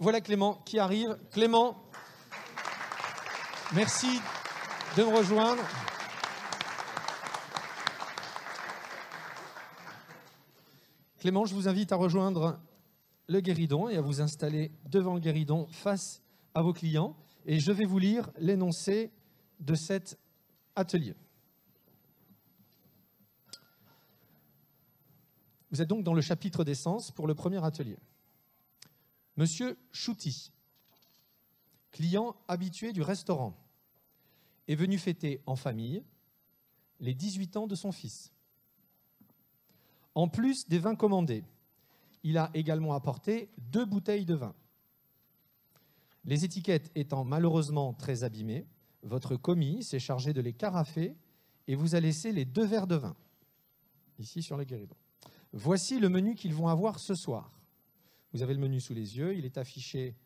voilà Clément qui arrive. Clément, merci de me rejoindre. Clément, je vous invite à rejoindre le guéridon et à vous installer devant le guéridon face à vos clients. Et je vais vous lire l'énoncé de cet atelier. Vous êtes donc dans le chapitre d'essence pour le premier atelier. Monsieur Chouti, client habitué du restaurant, est venu fêter en famille les 18 ans de son fils. En plus des vins commandés, il a également apporté 2 bouteilles de vin. Les étiquettes étant malheureusement très abîmées, votre commis s'est chargé de les carafer et vous a laissé les 2 verres de vin, ici sur le guéridon. Voici le menu qu'ils vont avoir ce soir. Vous avez le menu sous les yeux, il est affiché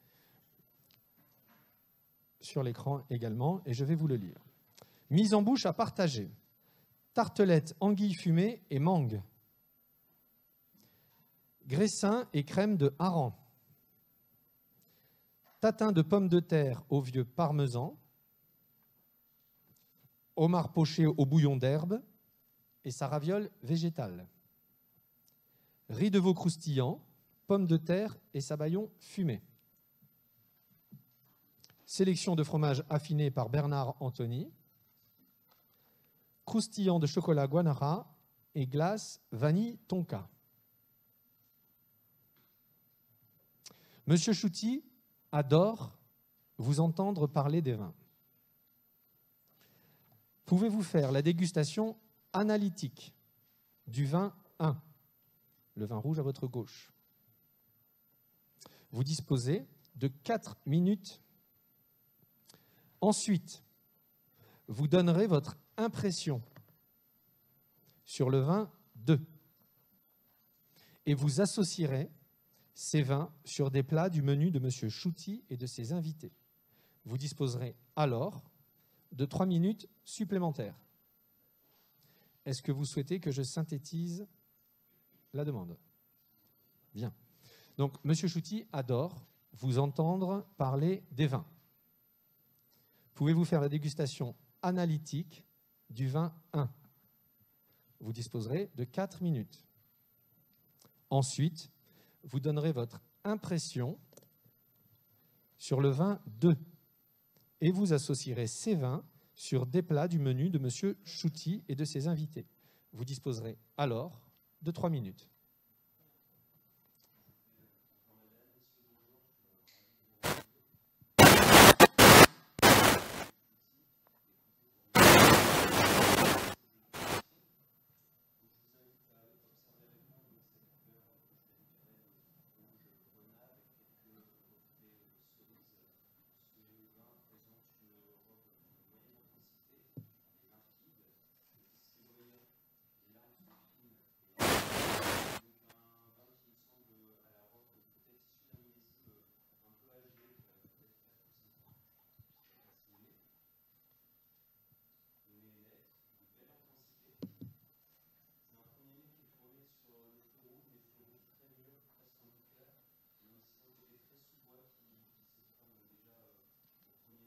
sur l'écran également, et je vais vous le lire. Mise en bouche à partager. Tartelette, anguille fumée et mangue. Graissin et crème de hareng. Tatin de pommes de terre au vieux parmesan. Homard poché au bouillon d'herbe et sa raviole végétale. Riz de veau croustillant, pommes de terre et sabayon fumé. Sélection de fromage affiné par Bernard Anthony. Croustillant de chocolat Guanara et glace vanille tonka. Monsieur Chouti adore vous entendre parler des vins. Pouvez-vous faire la dégustation analytique du vin 1, le vin rouge à votre gauche? Vous disposez de 4 minutes. Ensuite, vous donnerez votre impression sur le vin 2 et vous associerez ces vins sur des plats du menu de M. Chouti et de ses invités. Vous disposerez alors de 3 minutes supplémentaires. Est-ce que vous souhaitez que je synthétise la demande? Bien. Donc, M. Chouti adore vous entendre parler des vins. Pouvez-vous faire la dégustation analytique du vin 1? Vous disposerez de 4 minutes. Ensuite, vous donnerez votre impression sur le vin 2 et vous associerez ces vins sur des plats du menu de M. Chouti et de ses invités. Vous disposerez alors de 3 minutes.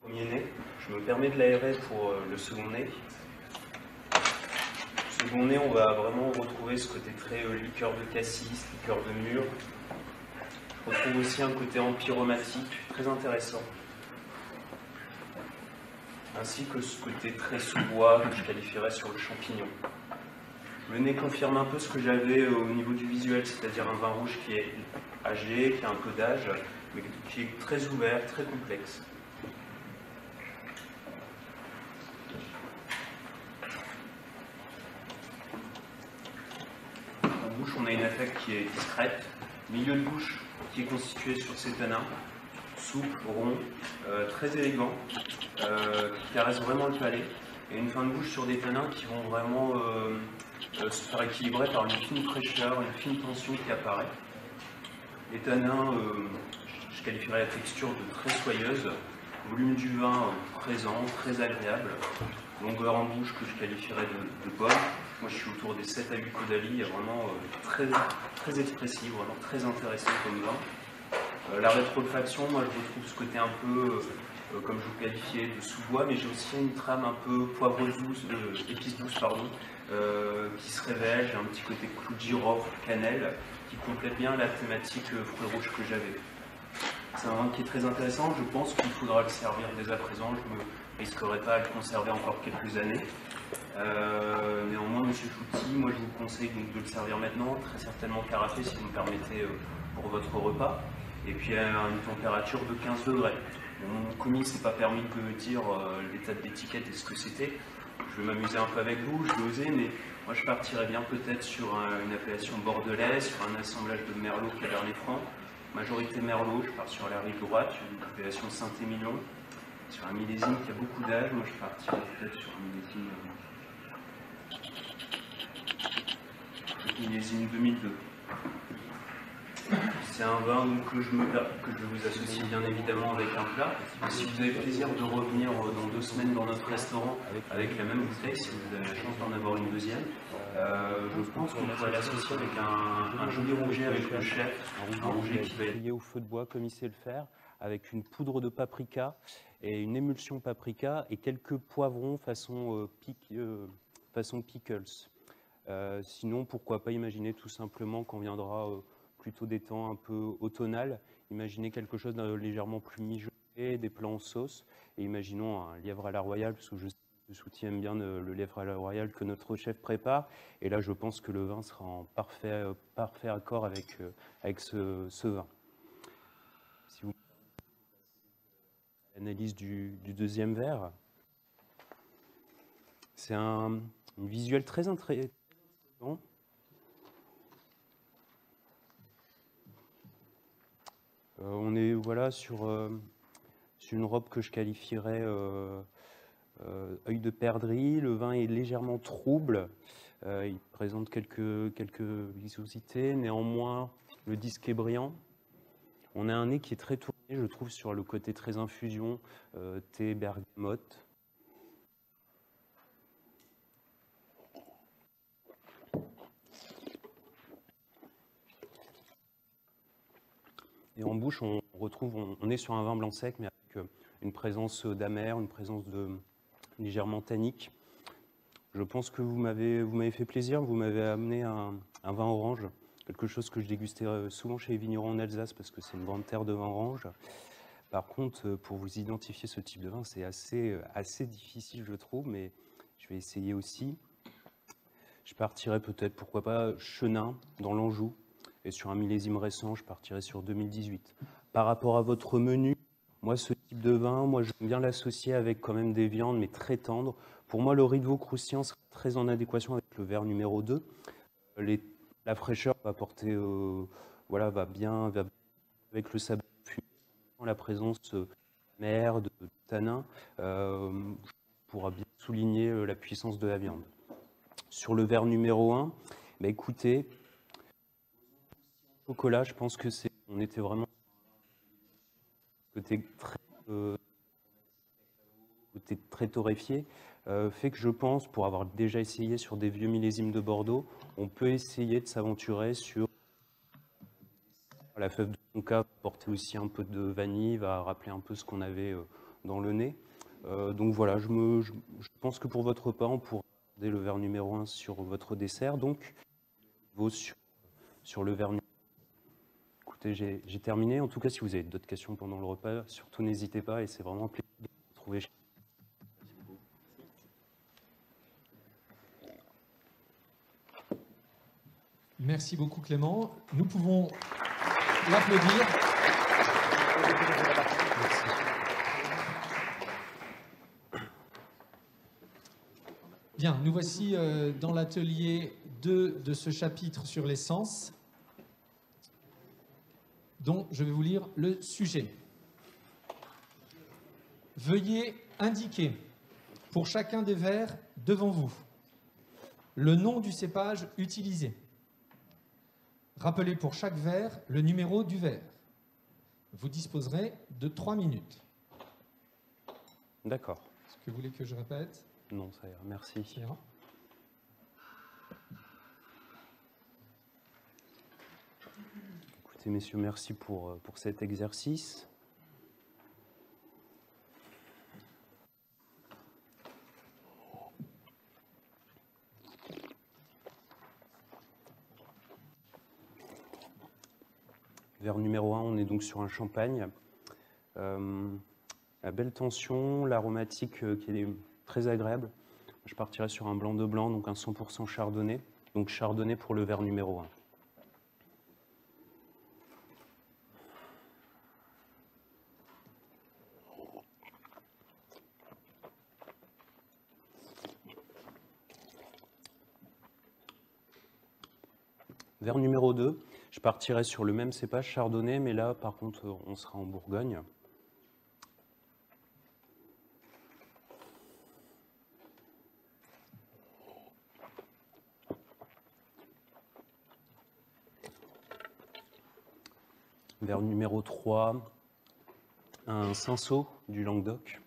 Premier nez, je me permets de l'aérer pour le second nez. Le second nez, on va vraiment retrouver ce côté très liqueur de cassis, liqueur de mûre. On retrouve aussi un côté empyromatique très intéressant, ainsi que ce côté très sous-bois que je qualifierais sur le champignon. Le nez confirme un peu ce que j'avais au niveau du visuel, c'est-à-dire un vin rouge qui est âgé, qui a un peu d'âge, mais qui est très ouvert, très complexe. On a une attaque qui est discrète, milieu de bouche qui est constitué sur ces tanins, souple, rond, très élégant, qui caresse vraiment le palais, et une fin de bouche sur des tanins qui vont vraiment se faire équilibrer par une fine fraîcheur, une fine tension qui apparaît. Les tanins, je qualifierais la texture de très soyeuse, volume du vin présent, très agréable, longueur en bouche que je qualifierais de bonne. Moi, je suis autour des 7 à 8 caudalie, vraiment très expressif, vraiment très intéressant comme vin. La rétrofaction, moi je retrouve ce côté un peu, comme je vous qualifiais, de sous-bois, mais j'ai aussi une trame un peu poivre douce, épice douce, pardon, qui se révèle. J'ai un petit côté clou de girofle, cannelle, qui complète bien la thématique fruits rouges que j'avais. C'est un vin qui est très intéressant. Je pense qu'il faudra le servir dès à présent. Je ne me risquerai pas à le conserver encore quelques années. Néanmoins, Monsieur Chouty, moi je vous conseille donc de le servir maintenant, très certainement carafé si vous me permettez pour votre repas, et puis à une température de 15 degrés. Mon commis ne s'est pas permis de dire l'état de l'étiquette et ce que c'était. Je vais m'amuser un peu avec vous, je vais oser, mais moi je partirais bien peut-être sur une appellation bordelaise, sur un assemblage de Merlot Cabernet Franc. Majorité Merlot, je pars sur la rive droite, une appellation Saint-Émilion, sur un millésime qui a beaucoup d'âge. Moi je partirais peut-être sur un millésime 2002. C'est un vin donc, que je vous associe bien évidemment avec un plat. Et si vous avez plaisir de revenir dans 2 semaines dans notre restaurant avec la même bouteille, si vous avez la chance d'en avoir une deuxième, je pense qu'on pourrait l'associer avec un joli rouget avec le chef, un rouget qui va être grillé au feu de bois comme il sait le faire, avec une poudre de paprika et une émulsion paprika et quelques poivrons façon pickles. Sinon, pourquoi pas imaginer tout simplement qu'on viendra plutôt des temps un peu automnal, imaginez quelque chose de légèrement plus mijoté, des plats en sauce, et imaginons un lièvre à la royale, parce que je sais que Chouty aime bien le lièvre à la royale que notre chef prépare, et là je pense que le vin sera en parfait accord avec ce vin. Si vous l'analyse du deuxième verre, c'est un visuel très intéressant. On est voilà, sur une robe que je qualifierais œil de perdrix. Le vin est légèrement trouble. Il présente quelques viscosités. Néanmoins, le disque est brillant. On a un nez qui est très tourné, je trouve, sur le côté très infusion, thé, bergamote. Et en bouche, on est sur un vin blanc sec, mais avec une présence d'amer, une présence légèrement tannique. Je pense que vous m'avez fait plaisir, vous m'avez amené un vin orange, quelque chose que je dégustais souvent chez les vignerons en Alsace, parce que c'est une grande terre de vin orange. Par contre, pour vous identifier ce type de vin, c'est assez difficile, je trouve, mais je vais essayer aussi. Je partirai peut-être, pourquoi pas, Chenin, dans l'Anjou. Et sur un millésime récent, je partirai sur 2018. Par rapport à votre menu, moi, ce type de vin, moi, j'aime bien l'associer avec quand même des viandes, mais très tendres. Pour moi, le riz de veau croustillant sera très en adéquation avec le verre numéro 2. La fraîcheur va porter, voilà, va bien avec le sabot fumé, la présence mère, de tanin, pourra bien souligner la puissance de la viande. Sur le verre numéro 1, bah, écoutez, chocolat, je pense que on était vraiment côté très torréfié, fait que je pense, pour avoir déjà essayé sur des vieux millésimes de Bordeaux, on peut essayer de s'aventurer sur la fève de tonka, porter aussi un peu de vanille, va rappeler un peu ce qu'on avait dans le nez. Donc voilà, je pense que pour votre repas, on pourra garder le verre numéro 1 sur votre dessert, donc sur le verre numéro 1. Écoutez, j'ai terminé. En tout cas, si vous avez d'autres questions pendant le repas, surtout n'hésitez pas, et c'est vraiment un plaisir de vous retrouver chez vous. Merci beaucoup Clément. Nous pouvons l'applaudir. Bien, nous voici dans l'atelier 2 de ce chapitre sur les sens, dont je vais vous lire le sujet. Veuillez indiquer pour chacun des verres devant vous le nom du cépage utilisé. Rappelez pour chaque verre le numéro du verre. Vous disposerez de 3 minutes. D'accord. Est-ce que vous voulez que je répète? Non, ça ira. Merci. Ça ira. Écoutez, Écoutez, messieurs, merci pour cet exercice. Verre numéro 1, on est donc sur un champagne. La belle tension, l'aromatique qui est très agréable. Je partirais sur un blanc de blanc, donc un 100% chardonnay. Donc chardonnay pour le verre numéro 1. Verre numéro 2, je partirais sur le même cépage chardonnay, mais là, par contre, on sera en Bourgogne. Verre numéro 3, un Cinsault du Languedoc.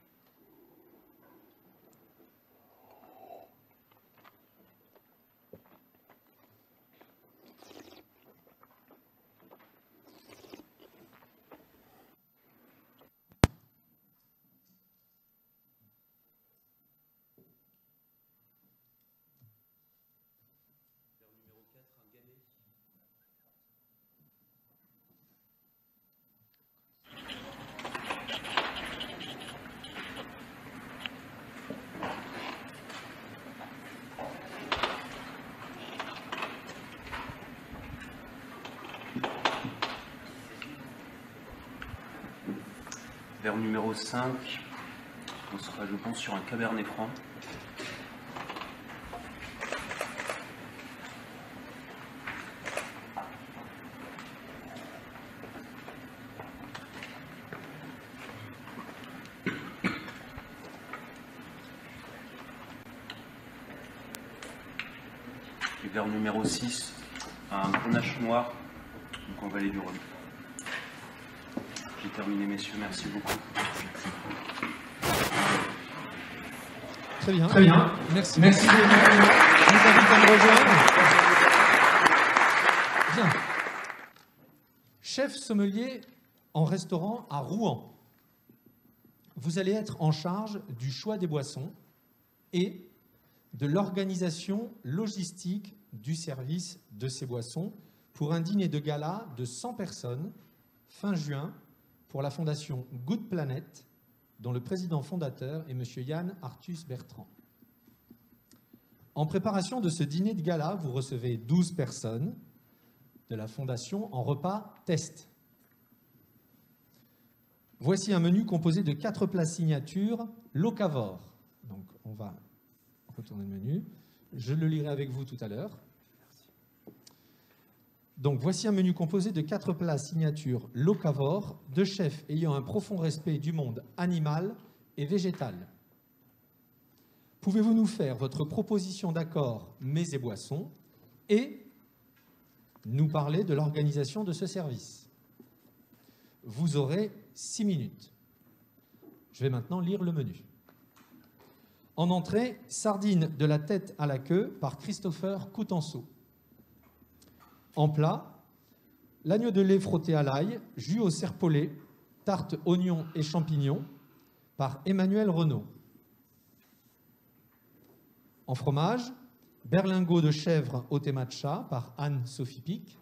Verre numéro 5, on sera, je pense, sur un Cabernet Franc. Et verre numéro 6, un Grenache noir, donc en vallée du Rhône. J'ai terminé, messieurs, merci beaucoup. Très bien. Très bien. Merci. Merci. Je vous invite à me rejoindre. Bien. Chef sommelier en restaurant à Rouen. Vous allez être en charge du choix des boissons et de l'organisation logistique du service de ces boissons pour un dîner de gala de 100 personnes fin juin pour la fondation Good Planet, dont le président fondateur est M. Yann Arthus Bertrand. En préparation de ce dîner de gala, vous recevez 12 personnes de la fondation en repas test. Voici un menu composé de 4 plats signature locavore. Donc on va retourner le menu. Je le lirai avec vous tout à l'heure. Donc, voici un menu composé de 4 plats signature locavore, de chefs ayant un profond respect du monde animal et végétal. Pouvez-vous nous faire votre proposition d'accord mets et boissons et nous parler de l'organisation de ce service? Vous aurez 6 minutes. Je vais maintenant lire le menu. En entrée, sardines de la tête à la queue par Christopher Coutenceau. En plat, l'agneau de lait frotté à l'ail, jus au serpolet, tarte oignons et champignons par Emmanuel Renaud. En fromage, berlingot de chèvre au thé matcha par Anne-Sophie Pic.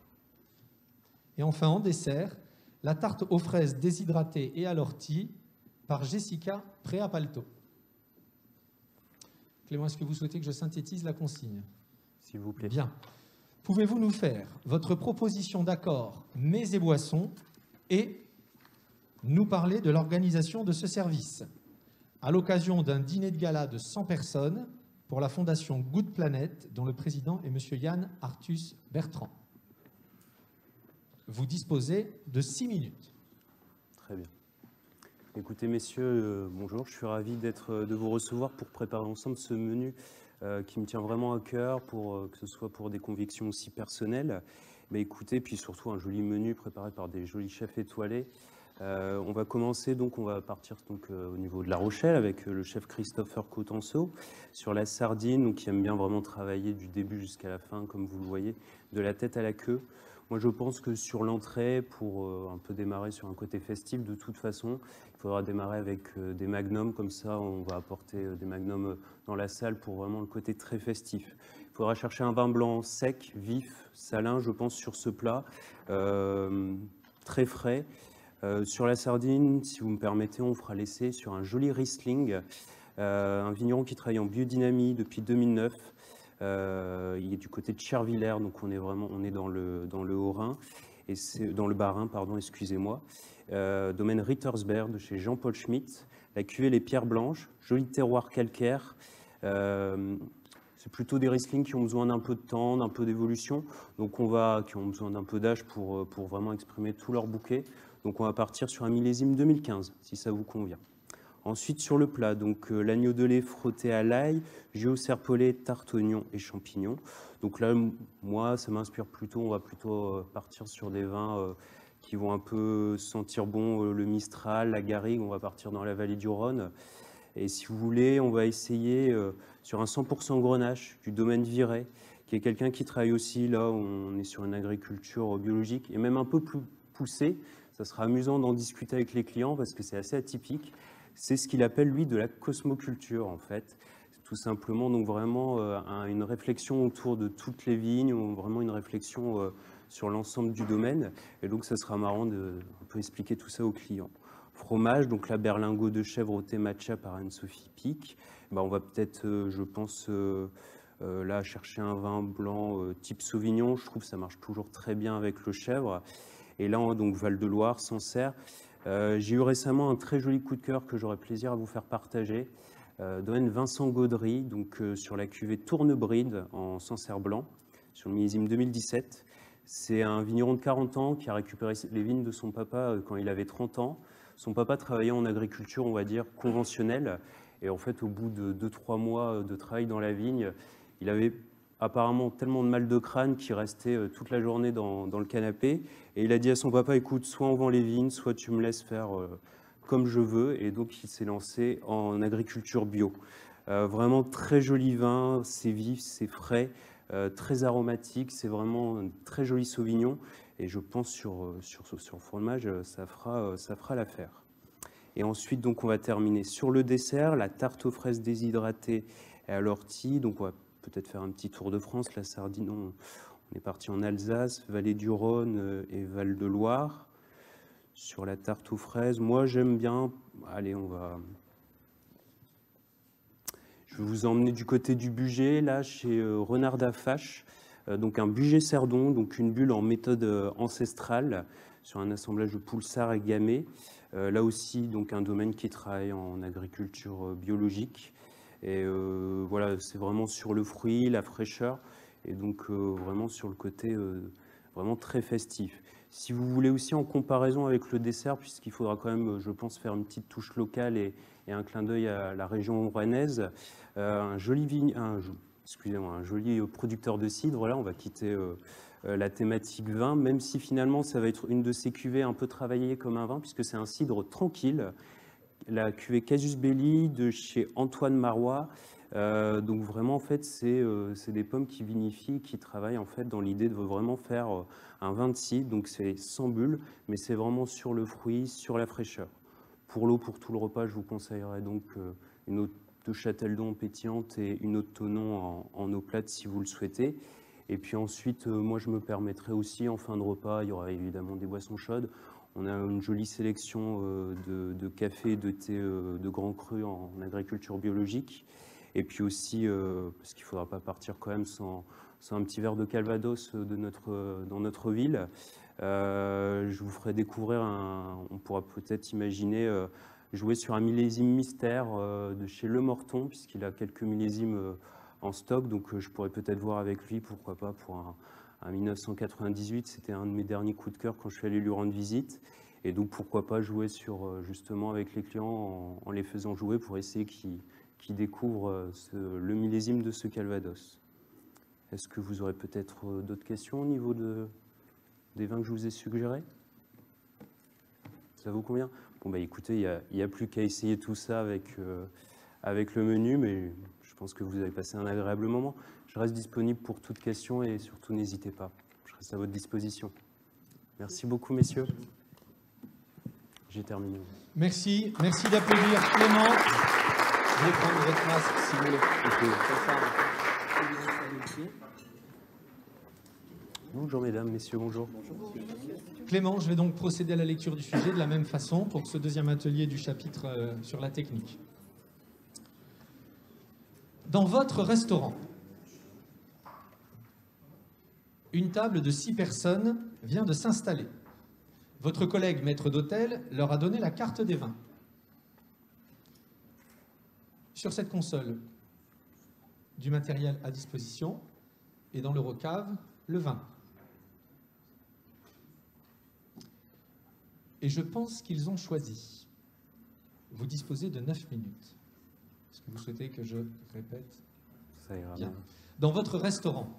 Et enfin, en dessert, la tarte aux fraises déshydratées et à l'ortie par Jessica Préapalto. Clément, est-ce que vous souhaitez que je synthétise la consigne? S'il vous plaît. Bien. Pouvez-vous nous faire votre proposition d'accord mets et boissons et nous parler de l'organisation de ce service à l'occasion d'un dîner de gala de 100 personnes pour la fondation Good Planet, dont le président est M. Yann Arthus Bertrand. Vous disposez de 6 minutes. Très bien. Écoutez, messieurs, bonjour. Je suis ravi de vous recevoir pour préparer ensemble ce menu qui me tient vraiment à cœur, que ce soit pour des convictions aussi personnelles. Mais écoutez, puis surtout un joli menu préparé par des jolis chefs étoilés. On va commencer, donc on va partir donc, au niveau de La Rochelle avec le chef Christopher Coutenceau sur la sardine, donc, qui aime bien vraiment travailler du début jusqu'à la fin, comme vous le voyez, de la tête à la queue. Moi, je pense que sur l'entrée, pour un peu démarrer sur un côté festif, de toute façon, il faudra démarrer avec des magnums. Comme ça, on va apporter des magnums dans la salle pour vraiment le côté très festif. Il faudra chercher un vin blanc sec, vif, salin, je pense, sur ce plat, très frais. Sur la sardine, si vous me permettez, on fera l'essai sur un joli Riesling, un vigneron qui travaille en biodynamie depuis 2009. Il est du côté de Chervillers, donc on est dans le Haut-Rhin, et c'est dans le Bas-Rhin, pardon, excusez-moi. Domaine Rittersberg de chez Jean-Paul Schmitt. La cuvée les pierres blanches, joli terroir calcaire. C'est plutôt des Riesling qui ont besoin d'un peu de temps, d'un peu d'évolution, donc qui ont besoin d'un peu d'âge pour vraiment exprimer tout leur bouquet. Donc on va partir sur un millésime 2015, si ça vous convient. Ensuite, sur le plat, donc l'agneau de lait frotté à l'ail, jus au serpolet, tarte oignon et champignons. Donc là, moi, ça m'inspire plutôt, on va plutôt partir sur des vins qui vont un peu sentir bon le Mistral, la Garrigue, on va partir dans la vallée du Rhône. Et si vous voulez, on va essayer sur un 100% Grenache du domaine Viret, qui est quelqu'un qui travaille aussi, là, on est sur une agriculture biologique, et même un peu plus poussée. Ça sera amusant d'en discuter avec les clients parce que c'est assez atypique. C'est ce qu'il appelle, lui, de la cosmoculture, en fait. Tout simplement, donc vraiment une réflexion autour de toutes les vignes, vraiment une réflexion sur l'ensemble du domaine. Et donc, ça sera marrant de un peu expliquer tout ça aux clients. Fromage, donc la berlingot de chèvre au thé matcha par Anne-Sophie Pic. On va peut-être, je pense, là, chercher un vin blanc type Sauvignon. Je trouve que ça marche toujours très bien avec le chèvre. Et là, donc Val-de-Loire, Sancerre. J'ai eu récemment un très joli coup de cœur que j'aurai plaisir à vous faire partager. Domaine Vincent Gaudry, donc sur la cuvée Tournebride en Sancerre blanc, sur le millésime 2017. C'est un vigneron de 40 ans qui a récupéré les vignes de son papa quand il avait 30 ans. Son papa travaillait en agriculture, on va dire, conventionnelle. Et en fait, au bout de 2-3 mois de travail dans la vigne, il avait apparemment tellement de mal de crâne qu'il restait toute la journée dans le canapé. Et il a dit à son papa, écoute, soit on vend les vignes, soit tu me laisses faire comme je veux. Et donc, il s'est lancé en agriculture bio. Vraiment très joli vin, c'est vif, c'est frais, très aromatique. C'est vraiment un très joli Sauvignon. Et je pense sur fromage, ça fera l'affaire. Et ensuite, donc, on va terminer sur le dessert, la tarte aux fraises déshydratées et à l'ortie. Donc, on va peut-être faire un petit tour de France. La sardine, on est parti en Alsace, Vallée du Rhône et Val-de-Loire. Sur la tarte aux fraises, moi j'aime bien. Allez, je vais vous emmener du côté du Bugey, là chez Renard d'Afache. Donc un Bugey Cerdon, donc une bulle en méthode ancestrale sur un assemblage de Poulsard et Gamay. Là aussi, donc un domaine qui travaille en agriculture biologique. Et voilà, c'est vraiment sur le fruit, la fraîcheur, et donc vraiment sur le côté vraiment très festif. Si vous voulez aussi en comparaison avec le dessert, puisqu'il faudra quand même, je pense, faire une petite touche locale et un clin d'œil à la région rouennaise, un joli producteur de cidre, voilà, on va quitter la thématique vin, même si finalement ça va être une de ces cuvées un peu travaillée comme un vin, puisque c'est un cidre tranquille. La cuvée Casus Belli de chez Antoine Marois. Donc vraiment, en fait, c'est des pommes qui vinifient, qui travaillent en fait dans l'idée de vraiment faire un vin de cidre. Donc c'est sans bulle, mais c'est vraiment sur le fruit, sur la fraîcheur. Pour l'eau, pour tout le repas, je vous conseillerais donc une eau de Châteldon pétillante et une eau de Thonon en eau plate si vous le souhaitez. Et puis ensuite, moi, je me permettrai aussi, en fin de repas, il y aura évidemment des boissons chaudes. On a une jolie sélection de café, de thé de grand cru en agriculture biologique. Et puis aussi, parce qu'il ne faudra pas partir quand même sans un petit verre de Calvados dans notre ville. Je vous ferai découvrir, on pourra peut-être imaginer jouer sur un millésime mystère de chez Le Morton, puisqu'il a quelques millésimes en stock. Donc je pourrais peut-être voir avec lui, pourquoi pas, pour un 1998, c'était un de mes derniers coups de cœur quand je suis allé lui rendre visite. Et donc, pourquoi pas jouer justement avec les clients en les faisant jouer pour essayer qu'ils découvrent le millésime de ce Calvados. Est-ce que vous aurez peut-être d'autres questions au niveau des vins que je vous ai suggérés? Ça vous convient? Bon, écoutez, il n'y a plus qu'à essayer tout ça avec le menu, mais je pense que vous avez passé un agréable moment. Je reste disponible pour toute question et surtout n'hésitez pas. Je reste à votre disposition. Merci beaucoup, messieurs. J'ai terminé. Merci d'applaudir Clément. Je vais prendre votre masque si vous voulez. Bonjour mesdames, messieurs, bonjour. Clément, je vais donc procéder à la lecture du sujet de la même façon pour ce deuxième atelier du chapitre sur la technique. Dans votre restaurant, une table de 6 personnes vient de s'installer. Votre collègue maître d'hôtel leur a donné la carte des vins. Sur cette console, du matériel à disposition et dans l'Eurocave, le vin. Et je pense qu'ils ont choisi. Vous disposez de 9 minutes. Est-ce que vous souhaitez que je répète? Ça ira bien. bien. Dans votre restaurant,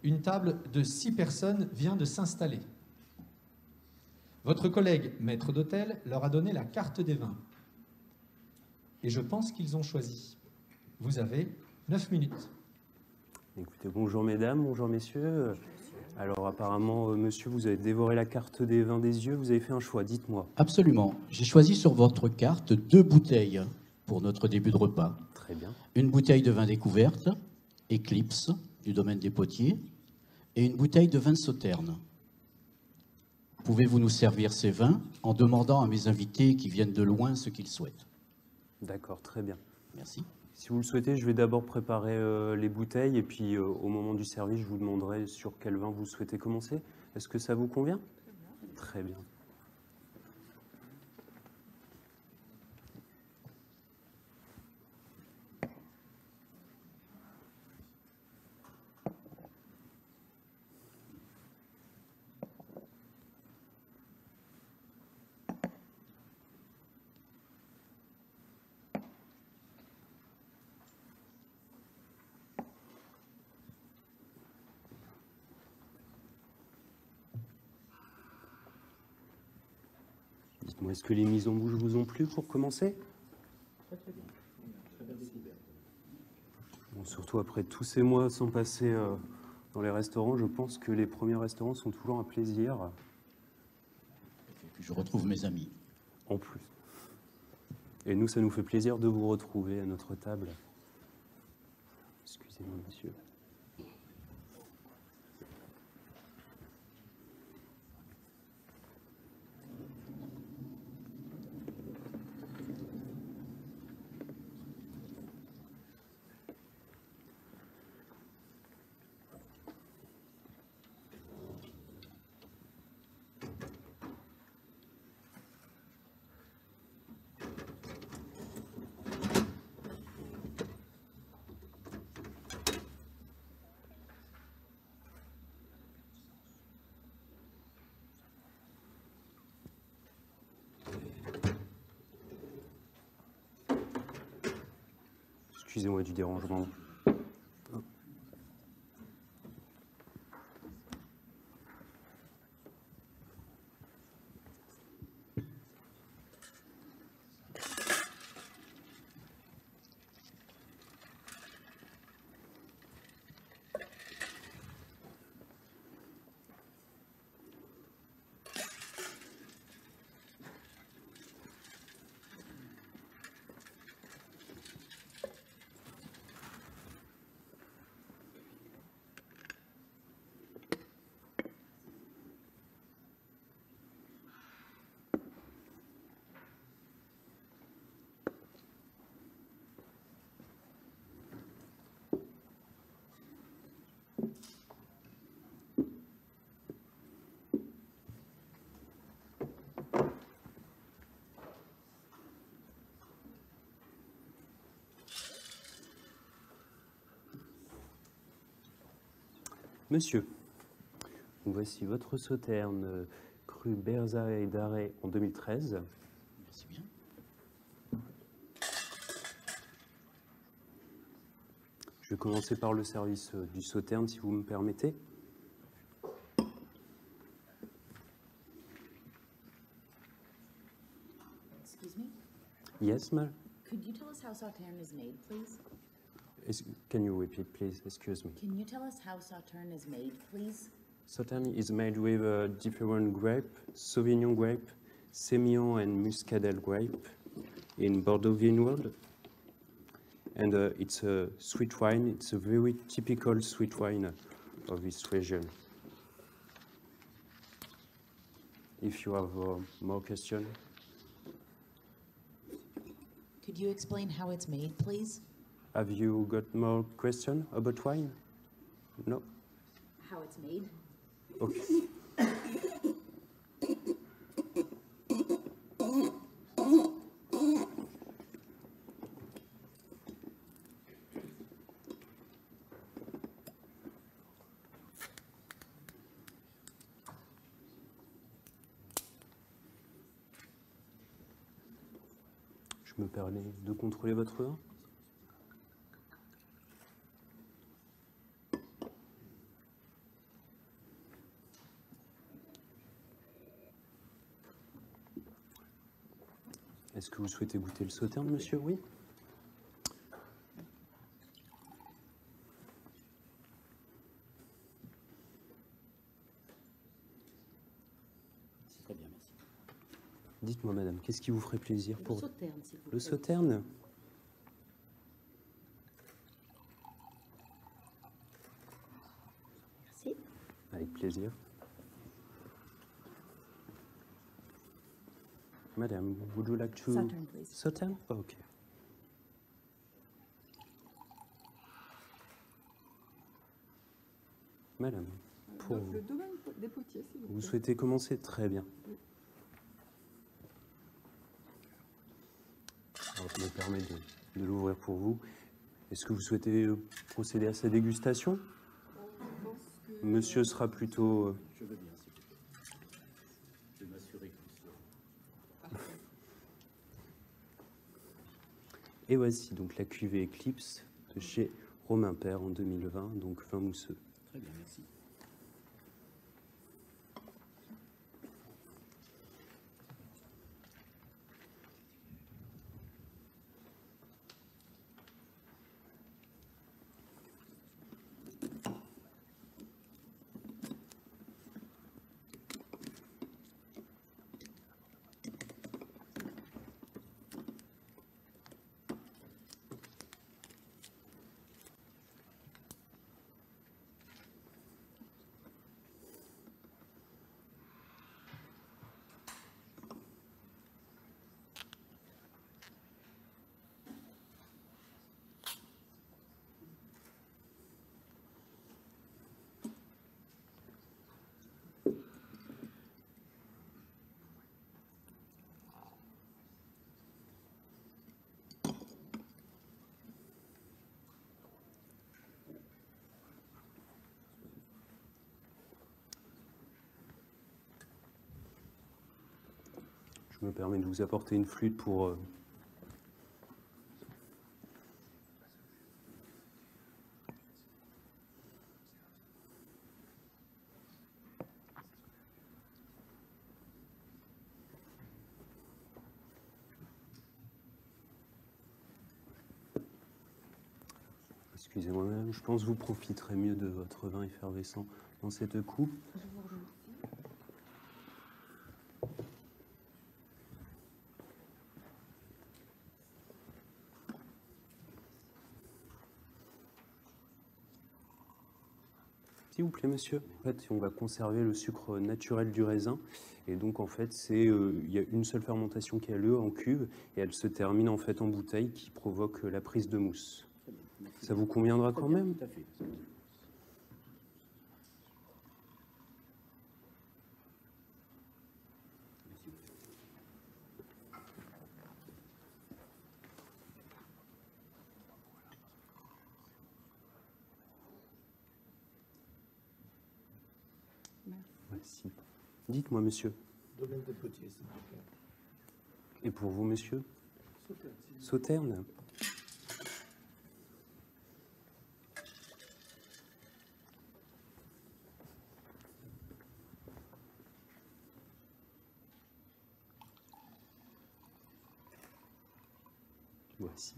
une table de 6 personnes vient de s'installer. Votre collègue maître d'hôtel leur a donné la carte des vins. Et je pense qu'ils ont choisi. Vous avez 9 minutes. Écoutez, bonjour mesdames, bonjour messieurs. Alors apparemment, monsieur, vous avez dévoré la carte des vins des yeux, vous avez fait un choix, dites-moi. Absolument. J'ai choisi sur votre carte 2 bouteilles pour notre début de repas. Très bien. Une bouteille de vin découverte, Eclipse, du domaine des Potiers, et une bouteille de vin de Sauterne. Pouvez-vous nous servir ces vins en demandant à mes invités qui viennent de loin ce qu'ils souhaitent? D'accord, très bien. Merci. Si vous le souhaitez, je vais d'abord préparer les bouteilles et puis au moment du service, je vous demanderai sur quel vin vous souhaitez commencer. Est-ce que ça vous convient? Très bien. Dites-moi, est-ce que les mises en bouche vous ont plu pour commencer? Bon, surtout après tous ces mois sans passer dans les restaurants, je pense que les premiers restaurants sont toujours un plaisir. Et puis je retrouve mes amis. En plus. Et nous, ça nous fait plaisir de vous retrouver à notre table. Excusez-moi, monsieur. Excusez-moi du dérangement. Monsieur, voici votre Sauterne cru Berza et d'Arrêt en 2013. Merci bien. Je vais commencer par le service du Sauterne, si vous me permettez. Excuse me? Yes, ma'am. Could you tell us how Sauterne is made, please? Can you repeat, please? Excuse me. Can you tell us how Sauterne is made, please? Sauterne is made with a different grape, Sauvignon grape, Semillon and Muscadel grape in Bordeaux vineyard. And it's a sweet wine. It's a very typical sweet wine of this region. If you have more questions. Could you explain how it's made, please? Have you got more questions about wine? No? How it's made? Okay. Je me permets de contrôler votre vin. Est-ce que vous souhaitez goûter le Sauterne, monsieur? Oui. C'est très bien, merci. Dites-moi, madame, qu'est-ce qui vous ferait plaisir pour Le Sauterne, s'il vous plaît. le Sauterne? Merci. Avec plaisir. Madame, would you like to... Sauterne, please. Sauterne? Ok. Madame, pour vous. Le domaine des potiers, s'il vous plaît. Vous souhaitez commencer? Très bien. Alors, je me permets de l'ouvrir pour vous. Est-ce que vous souhaitez procéder à sa dégustation? Je pense que... Monsieur sera plutôt... Je veux bien, s'il vous plaît. Je vais m'assurer que vous serez. Et voici donc la cuvée Eclipse de chez Romain Père en 2020, donc vin mousseux. Très bien, merci. Je me permets de vous apporter une flûte pour... Excusez-moi, madame, je pense que vous profiterez mieux de votre vin effervescent dans cette coupe. S'il vous plaît, monsieur. En fait, on va conserver le sucre naturel du raisin. Et donc, en fait, il y a une seule fermentation qui a lieu en cuve. Et elle se termine, en fait, en bouteille qui provoque la prise de mousse. Très bien, merci. Ça vous conviendra Très quand bien, même? Tout à fait. Merci. Merci. Dites-moi, monsieur. Domaine des potiers, s'il vous plaît. Et pour vous, monsieur? Sauterne. Voici.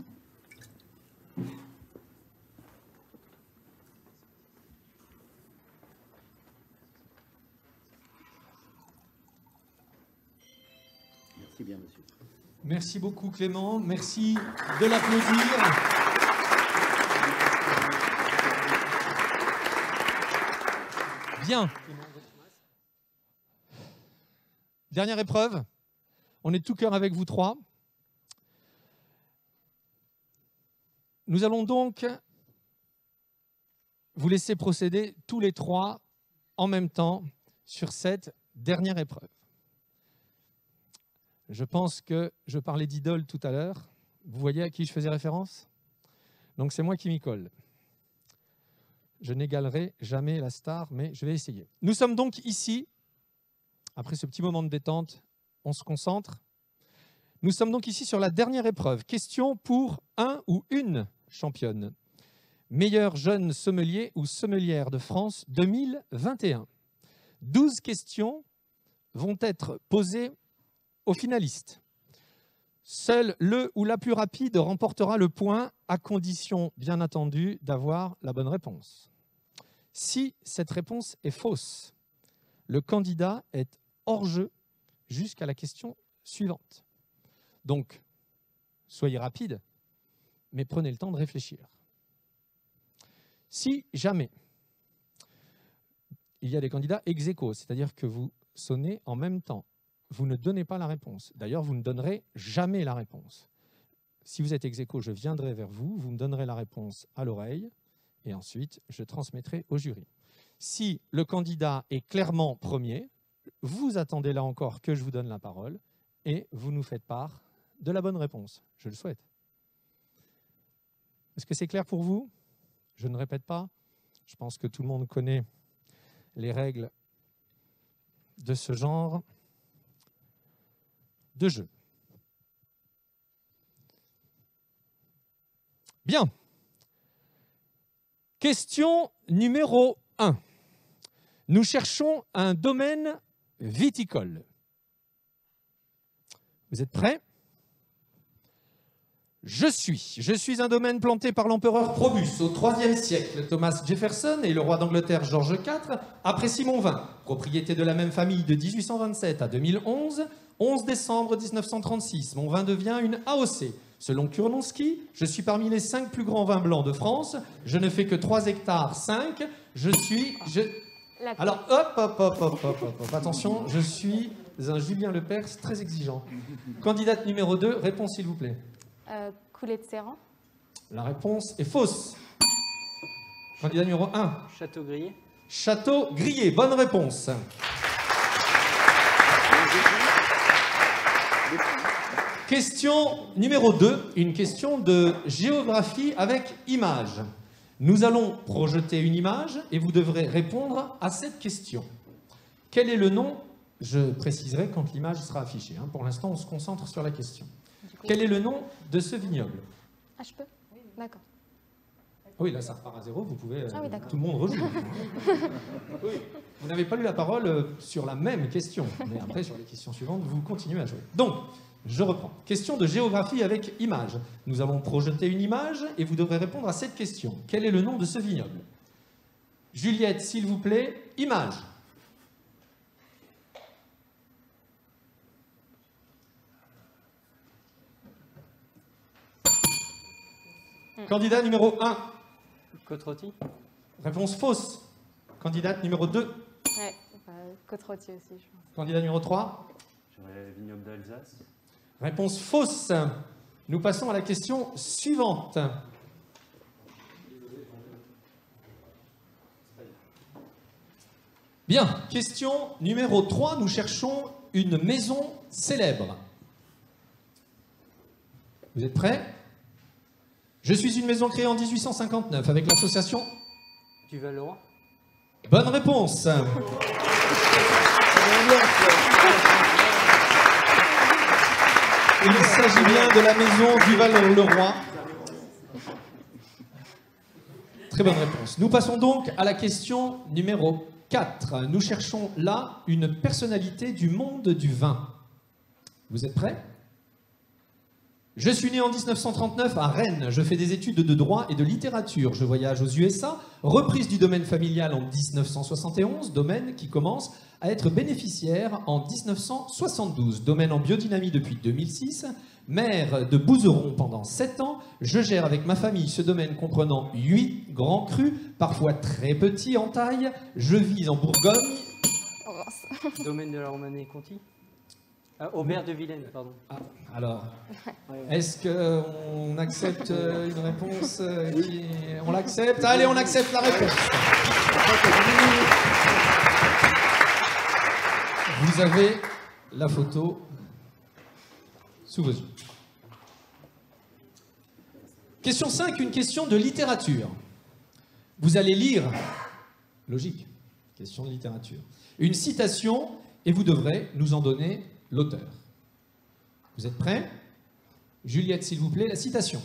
C'est bien, monsieur. Merci beaucoup Clément, merci de l'applaudir. Bien. Dernière épreuve. On est tout cœur avec vous trois. Nous allons donc vous laisser procéder tous les trois en même temps sur cette dernière épreuve. Je pense que je parlais d'idole tout à l'heure. Vous voyez à qui je faisais référence? Donc c'est moi qui m'y colle. Je n'égalerai jamais la star, mais je vais essayer. Nous sommes donc ici, après ce petit moment de détente, on se concentre. Nous sommes donc ici sur la dernière épreuve. Question pour un ou une championne. Meilleur jeune sommelier ou sommelière de France 2021. 12 questions vont être posées aux finalistes. Seul le ou la plus rapide remportera le point, à condition, bien entendu, d'avoir la bonne réponse. Si cette réponse est fausse, le candidat est hors jeu jusqu'à la question suivante. Donc, soyez rapide, mais prenez le temps de réfléchir. Si jamais il y a des candidats ex aequo, c'est-à-dire que vous sonnez en même temps, vous ne donnez pas la réponse. D'ailleurs, vous ne donnerez jamais la réponse. Si vous êtes ex aequo, je viendrai vers vous, vous me donnerez la réponse à l'oreille, et ensuite, je transmettrai au jury. Si le candidat est clairement premier, vous attendez là encore que je vous donne la parole, et vous nous faites part de la bonne réponse. Je le souhaite. Est-ce que c'est clair pour vous? Je ne répète pas. Je pense que tout le monde connaît les règles de ce genre de jeu. Bien. Question numéro 1. Nous cherchons un domaine viticole. Vous êtes prêts? Je suis un domaine planté par l'empereur Probus au IIIe siècle. Thomas Jefferson et le roi d'Angleterre George IV apprécient mon vin. Propriété de la même famille de 1827 à 2011. 11 décembre 1936, mon vin devient une AOC. Selon Kurnonski, je suis parmi les 5 plus grands vins blancs de France. Je ne fais que 3 hectares 5. Alors, hop. Attention, je suis un Julien Lepers très exigeant. Candidate numéro 2, réponse s'il vous plaît. Coulée de Serran. La réponse est fausse. Candidat numéro 1. Château Grillé. Château Grillé, bonne réponse. Question numéro 2, une question de géographie avec image. Nous allons projeter une image et vous devrez répondre à cette question. Quel est le nom? Je préciserai quand l'image sera affichée. Pour l'instant, on se concentre sur la question. Quel est le nom de ce vignoble? Ah, je peux? D'accord. Oui, là, ça repart à zéro. Vous pouvez... Ah oui, tout le monde rejoue. Oui. Vous n'avez pas eu la parole sur la même question. Mais après, sur les questions suivantes, vous continuez à jouer. Donc, je reprends. Question de géographie avec image. Nous allons projeter une image et vous devrez répondre à cette question. Quel est le nom de ce vignoble? Juliette, s'il vous plaît, image. Candidat numéro 1. Côte-Rôtie. Réponse fausse. Candidate numéro 2. Ouais, Côte-Rôtie aussi, je pense. Candidat numéro 3. J'aurais vignoble d'Alsace. Réponse fausse. Nous passons à la question suivante. Bien, question numéro 3. Nous cherchons une maison célèbre. Vous êtes prêts? Je suis une maison créée en 1859 avec l'association Du Val-le-Roi. Bonne réponse. Il s'agit bien de la maison du Val-le-Roi. Très bonne réponse. Nous passons donc à la question numéro 4. Nous cherchons là une personnalité du monde du vin. Vous êtes prêts? Je suis né en 1939 à Rennes. Je fais des études de droit et de littérature. Je voyage aux USA. Reprise du domaine familial en 1971, domaine qui commence à être bénéficiaire en 1972. Domaine en biodynamie depuis 2006. Maire de Bouzeron pendant 7 ans. Je gère avec ma famille ce domaine comprenant 8 grands crus, parfois très petits en taille. Je vis en Bourgogne. Oh, mince. Domaine de la Romanée-Conti. Aubert de Vilaine, pardon. Ah, alors, Ouais. est-ce qu'on accepte une réponse On l'accepte? Allez, on accepte la réponse. Vous avez la photo sous vos yeux. Question 5, une question de littérature. Vous allez lire, logique, question de littérature, une citation et vous devrez nous en donner l'auteur. Vous êtes prêts? Juliette, s'il vous plaît, la citation.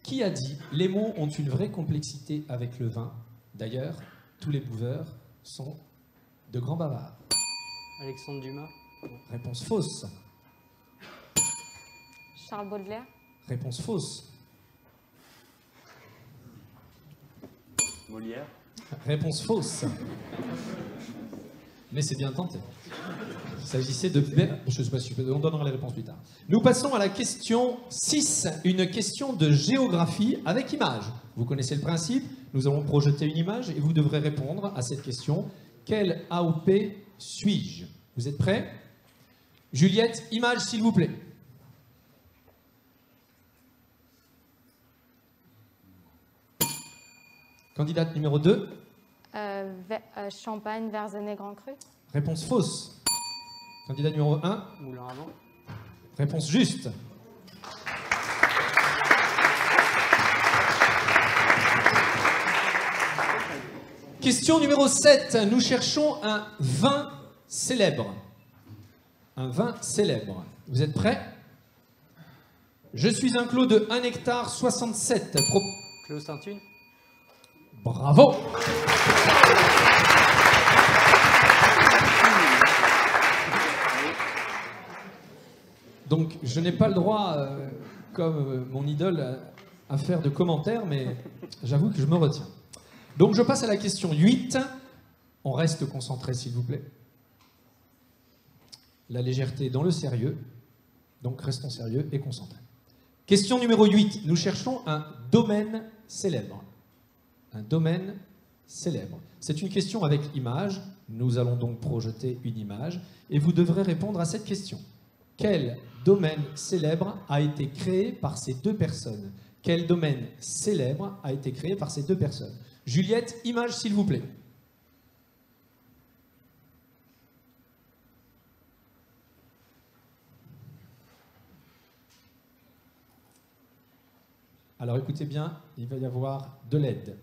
Qui a dit « Les mots ont une vraie complexité avec le vin. D'ailleurs, tous les buveurs sont de grands bavards. » Alexandre Dumas. Réponse fausse. Charles Baudelaire. Réponse fausse. Molière. Réponse fausse. Mais c'est bien tenté. Il s'agissait de... Je ne sais pas si on donnera les réponses plus tard. Nous passons à la question 6, une question de géographie avec image. Vous connaissez le principe, nous allons projeter une image et vous devrez répondre à cette question. Quel AOP suis-je? Vous êtes prêts? Juliette, image s'il vous plaît. Candidate numéro 2. Champagne, Verzenay, Grand Cru. Réponse fausse. Candidat numéro 1. Moulin à vent. Réponse juste. Question numéro 7. Nous cherchons un vin célèbre. Un vin célèbre. Vous êtes prêts? Je suis un clos de 1 hectare 67. Clos Saint-Une. Bravo! Donc, je n'ai pas le droit, comme mon idole, à faire de commentaires, mais j'avoue que je me retiens. Donc, je passe à la question 8. On reste concentré, s'il vous plaît. La légèreté dans le sérieux. Donc, restons sérieux et concentrés. Question numéro 8. Nous cherchons un domaine célèbre. Un domaine célèbre. C'est une question avec image. Nous allons donc projeter une image et vous devrez répondre à cette question. Quel domaine célèbre a été créé par ces deux personnes? Quel domaine célèbre a été créé par ces deux personnes? Juliette, image s'il vous plaît. Alors écoutez bien, il va y avoir de l'aide.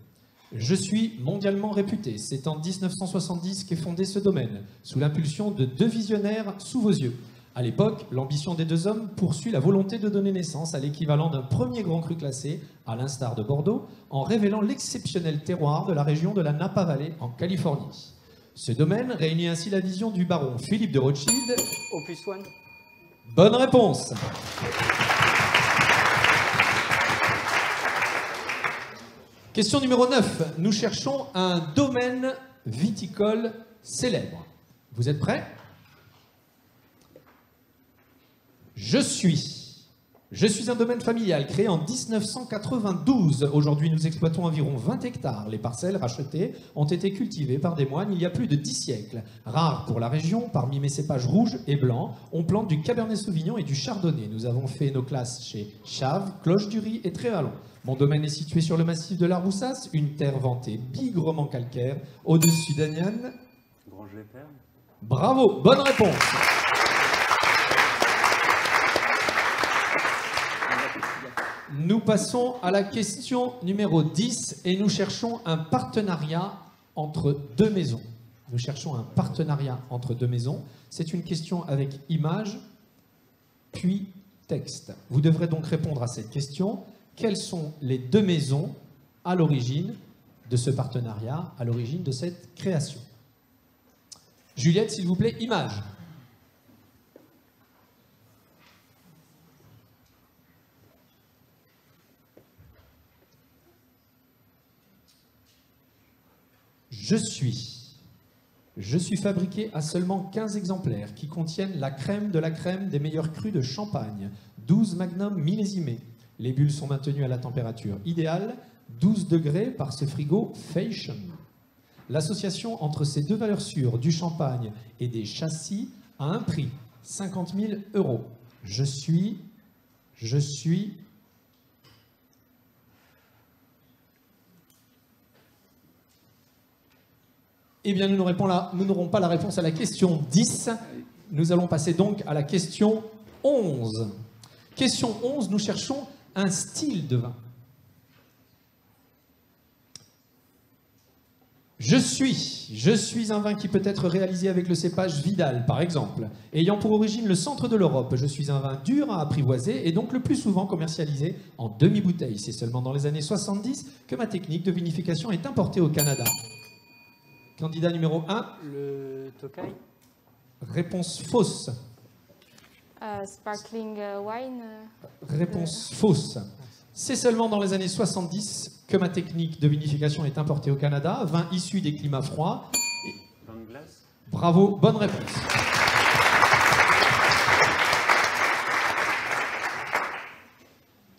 Je suis mondialement réputé. C'est en 1970 qu'est fondé ce domaine, sous l'impulsion de deux visionnaires sous vos yeux. À l'époque, l'ambition des deux hommes poursuit la volonté de donner naissance à l'équivalent d'un premier grand cru classé, à l'instar de Bordeaux, en révélant l'exceptionnel terroir de la région de la Napa Valley en Californie. Ce domaine réunit ainsi la vision du baron Philippe de Rothschild. Opus One. Bonne réponse. Question numéro 9. Nous cherchons un domaine viticole célèbre. Vous êtes prêts? Je suis un domaine familial créé en 1992. Aujourd'hui, nous exploitons environ 20 hectares. Les parcelles rachetées ont été cultivées par des moines il y a plus de 10 siècles. Rare pour la région, parmi mes cépages rouges et blancs, on plante du Cabernet Sauvignon et du Chardonnay. Nous avons fait nos classes chez Chaves, Cloche-du-Riz et Trévalon. Mon domaine est situé sur le massif de l'Arboussas, une terre vantée bigrement calcaire, au-dessus d'Agnan. Grange-les-Perles. Bravo, bonne réponse. Nous passons à la question numéro 10 et nous cherchons un partenariat entre deux maisons. Nous cherchons un partenariat entre deux maisons. C'est une question avec image, puis texte. Vous devrez donc répondre à cette question. Quelles sont les deux maisons à l'origine de ce partenariat, à l'origine de cette création? Juliette, s'il vous plaît, image. Je suis fabriqué à seulement 15 exemplaires qui contiennent la crème de la crème des meilleurs crus de Champagne, 12 magnum millésimés. Les bulles sont maintenues à la température idéale, 12 degrés par ce frigo Fashion. L'association entre ces deux valeurs sûres, du champagne et des châssis, a un prix, 50 000 €. Je suis... Eh bien, nous n'aurons pas la réponse à la question 10. Nous allons passer donc à la question 11. Question 11, nous cherchons un style de vin. Je suis un vin qui peut être réalisé avec le cépage Vidal, par exemple, ayant pour origine le centre de l'Europe. Je suis un vin dur à apprivoiser et donc le plus souvent commercialisé en demi-bouteille. C'est seulement dans les années 70 que ma technique de vinification est importée au Canada. Candidat numéro 1. Le Tokai. Réponse fausse. Sparkling wine. Réponse fausse. C'est seulement dans les années 70 que ma technique de vinification est importée au Canada. Vin issu des climats froids. Vin de glace. Bravo, bonne réponse.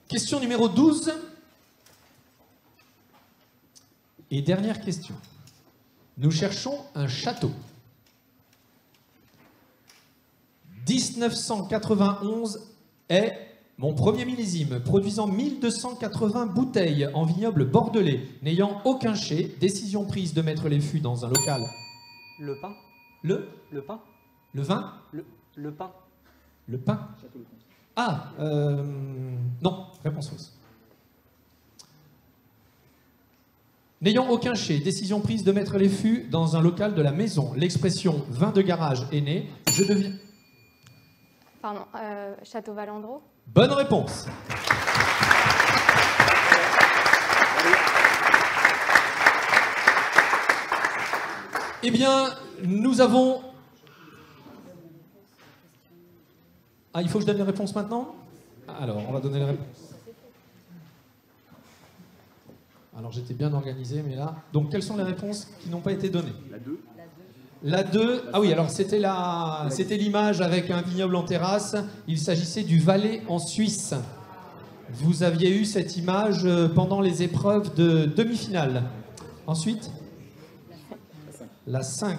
Question numéro 12. Et dernière question. Nous cherchons un château. 1991 est mon premier millésime, produisant 1280 bouteilles en vignoble bordelais, n'ayant aucun chai. Décision prise de mettre les fûts dans un local. Le pain. Le pain. Le vin. Le pain. Le pain. Ah, non, réponse fausse. N'ayant aucun chai, décision prise de mettre les fûts dans un local de la maison. L'expression vin de garage est née. Je deviens... Pardon, Château Valandro. Bonne réponse. Eh bien, nous avons... Ah, il faut que je donne les réponses maintenant? Alors, on va donner les réponses. Alors, j'étais bien organisé, mais là... Donc, quelles sont les réponses qui n'ont pas été données? La 2. La 2, ah oui, alors c'était l'image avec un vignoble en terrasse. Il s'agissait du Valais en Suisse. Vous aviez eu cette image pendant les épreuves de demi-finale. Ensuite, la 5.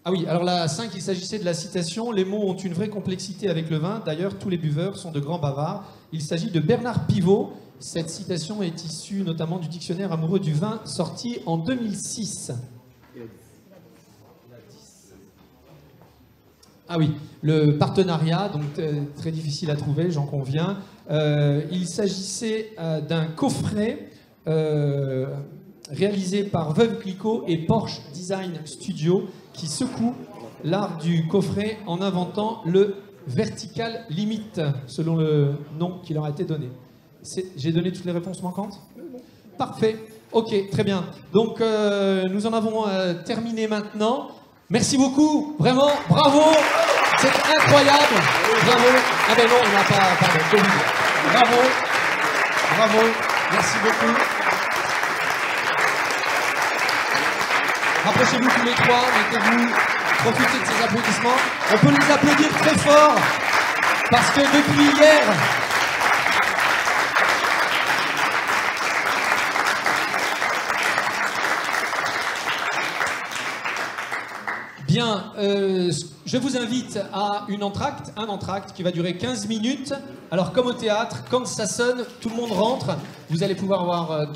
Ah oui, alors la 5, il s'agissait de la citation. Les mots ont une vraie complexité avec le vin. D'ailleurs, tous les buveurs sont de grands bavards. Il s'agit de Bernard Pivot. Cette citation est issue notamment du dictionnaire amoureux du vin, sorti en 2006. Ah oui, le partenariat, donc très difficile à trouver, j'en conviens. Il s'agissait d'un coffret réalisé par Veuve Clicquot et Porsche Design Studio qui secoue l'art du coffret en inventant le Vertical Limit, selon le nom qui leur a été donné. J'ai donné toutes les réponses manquantes? Parfait. Ok, très bien. Donc, nous en avons terminé maintenant. Merci beaucoup. Vraiment, bravo. C'est incroyable. Bravo. Ah ben non, on n'a pas... Pardon, Covid. Bravo. Bravo. Merci beaucoup. Rapprochez-vous tous les trois. Mettez-vous. Profitez de ces applaudissements. On peut les applaudir très fort. Parce que depuis hier... Bien, je vous invite à un entracte qui va durer 15 minutes. Alors comme au théâtre, quand ça sonne, tout le monde rentre. Vous allez pouvoir avoir 15